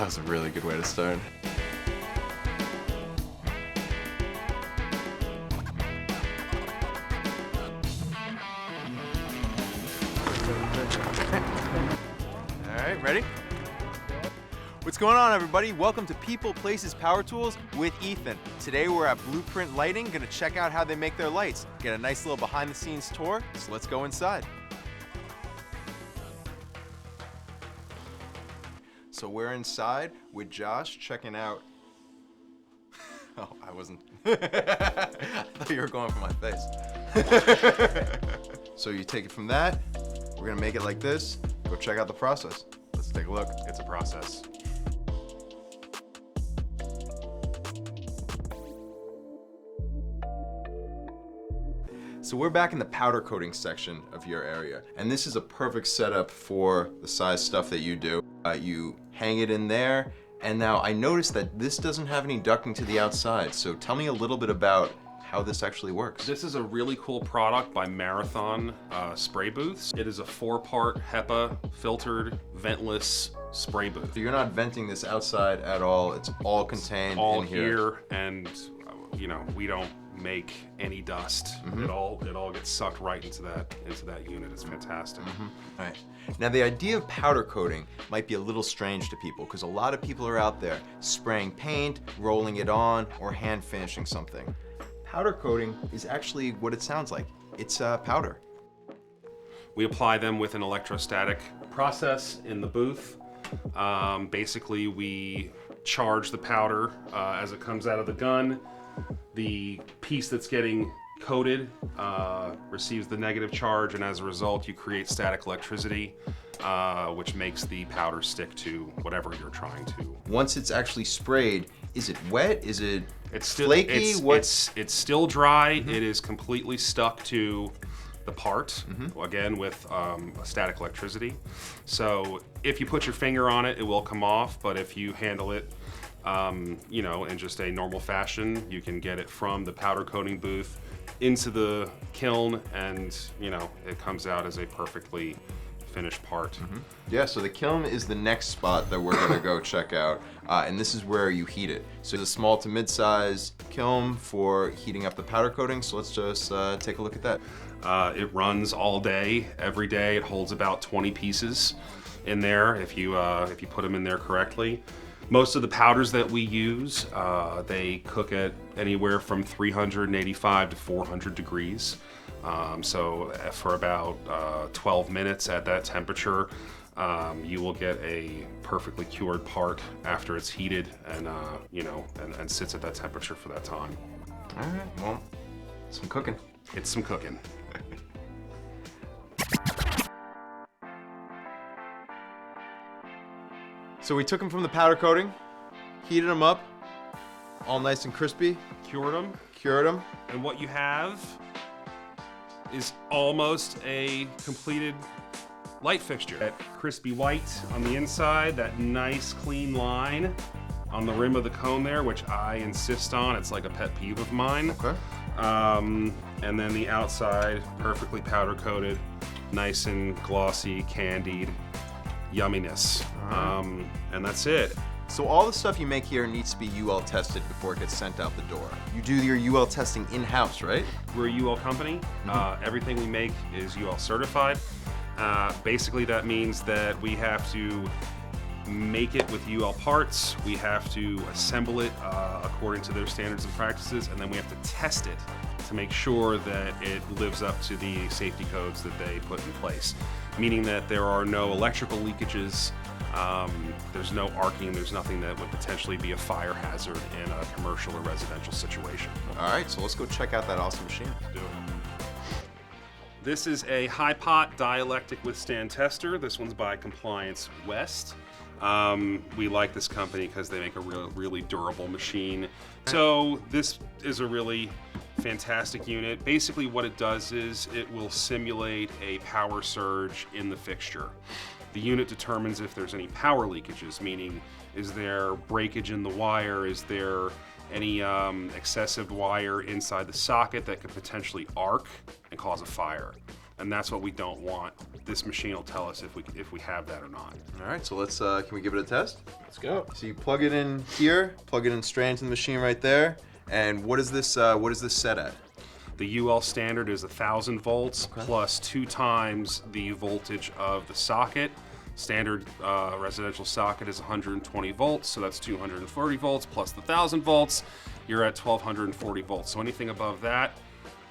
that was a really good way to start. All right, ready? What's going on, everybody? Welcome to People, Places, Power Tools with Ethan. Today we're at Blueprint Lighting, gonna check out how they make their lights. Get a nice little behind the scenes tour, so let's go inside. So we're inside with Josh checking out. Oh, I wasn't. I thought you were going for my face. So you take it from that, we're gonna make it like this. Go check out the process. Let's take a look. It's a process. So we're back in the powder coating section of your area, and this is a perfect setup for the size stuff that you do. You hang it in there, and now I noticed that this doesn't have any ducting to the outside, so tell me a little bit about how this actually works. This is a really cool product by Marathon Spray Booths. It is a 4-part HEPA filtered ventless spray booth. So you're not venting this outside at all, it's all contained all in here. And you know, we don't make any dust. It all gets sucked right into that unit. It's fantastic. All right. Now the idea of powder coating might be a little strange to people because a lot of people are out there spraying paint, rolling it on, or hand finishing something. Powder coating is actually what it sounds like. It's powder. We apply them with an electrostatic process in the booth. Basically, we charge the powder as it comes out of the gun. The piece that's getting coated receives the negative charge, and as a result, you create static electricity, which makes the powder stick to whatever you're trying to. Once it's actually sprayed, is it wet? Is it still flaky? It's still dry. It is completely stuck to the part, again with static electricity. So if you put your finger on it, it will come off, but if you handle it you know, in just a normal fashion, you can get it from the powder coating booth into the kiln, and you know, it comes out as a perfectly finished part. Yeah, so the kiln is the next spot that we're gonna go check out, and this is where you heat it. So it's a small to mid-size kiln for heating up the powder coating, so let's just take a look at that. It runs all day, every day. It holds about 20 pieces in there if you put them in there correctly. Most of the powders that we use, they cook at anywhere from 385 to 400 degrees. So for about 12 minutes at that temperature, you will get a perfectly cured part after it's heated and you know, and sits at that temperature for that time. All right, well, some cooking. It's some cooking. So we took them from the powder coating, heated them up, all nice and crispy, Cured them. cured them. And what you have is almost a completed light fixture. That crispy white on the inside, that nice clean line on the rim of the cone there, which I insist on. It's like a pet peeve of mine. Okay. And then the outside, perfectly powder coated, nice and glossy, candied yumminess. And that's it. So all the stuff you make here needs to be UL tested before it gets sent out the door. You do your UL testing in-house, right? We're a UL company. Everything we make is UL certified. Basically, that means that we have to make it with UL parts. We have to assemble it according to their standards and practices, and then we have to test it to make sure that it lives up to the safety codes that they put in place. Meaning that there are no electrical leakages, there's no arcing, there's nothing that would potentially be a fire hazard in a commercial or residential situation. All right, so let's go check out that awesome machine. Do it. This is a high pot dielectric withstand tester. This one's by Compliance West. We like this company because they make a really durable machine. So this is a really fantastic unit. Basically what it does is it will simulate a power surge in the fixture. The unit determines if there's any power leakages, meaning is there breakage in the wire, is there any excessive wire inside the socket that could potentially arc and cause a fire. and that's what we don't want. This machine will tell us if we have that or not. All right, so let's, can we give it a test? Let's go. So you plug it in here, plug it in straight into the machine right there. And what is this set at? The UL standard is 1,000 volts plus 2 times the voltage of the socket. Standard residential socket is 120 volts, so that's 240 volts plus the 1,000 volts. You're at 1,240 volts. So anything above that,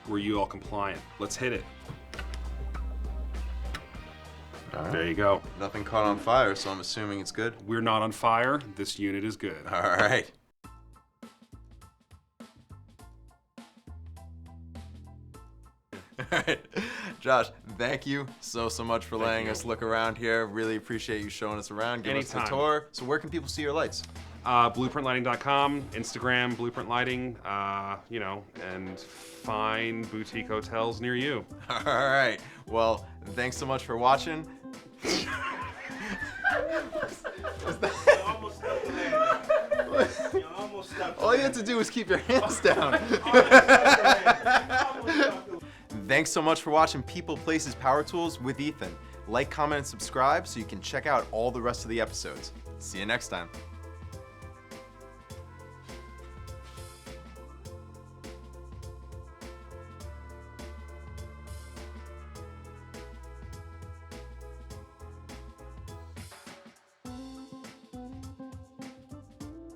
we're UL compliant. Let's hit it. All right. There you go. Nothing caught on fire, so I'm assuming it's good. We're not on fire. This unit is good. All right. All right. Josh, thank you so much for letting us look around here. Really appreciate you showing us around, giving us Anytime. a tour. So where can people see your lights? Blueprintlighting.com, Instagram, Blueprint Lighting, and find boutique hotels near you. All right. Well, thanks so much for watching. All you had to do was keep your hands down. Thanks so much for watching People, Places, Power Tools with Ethan. Like, comment, and subscribe so you can check out all the rest of the episodes. See you next time.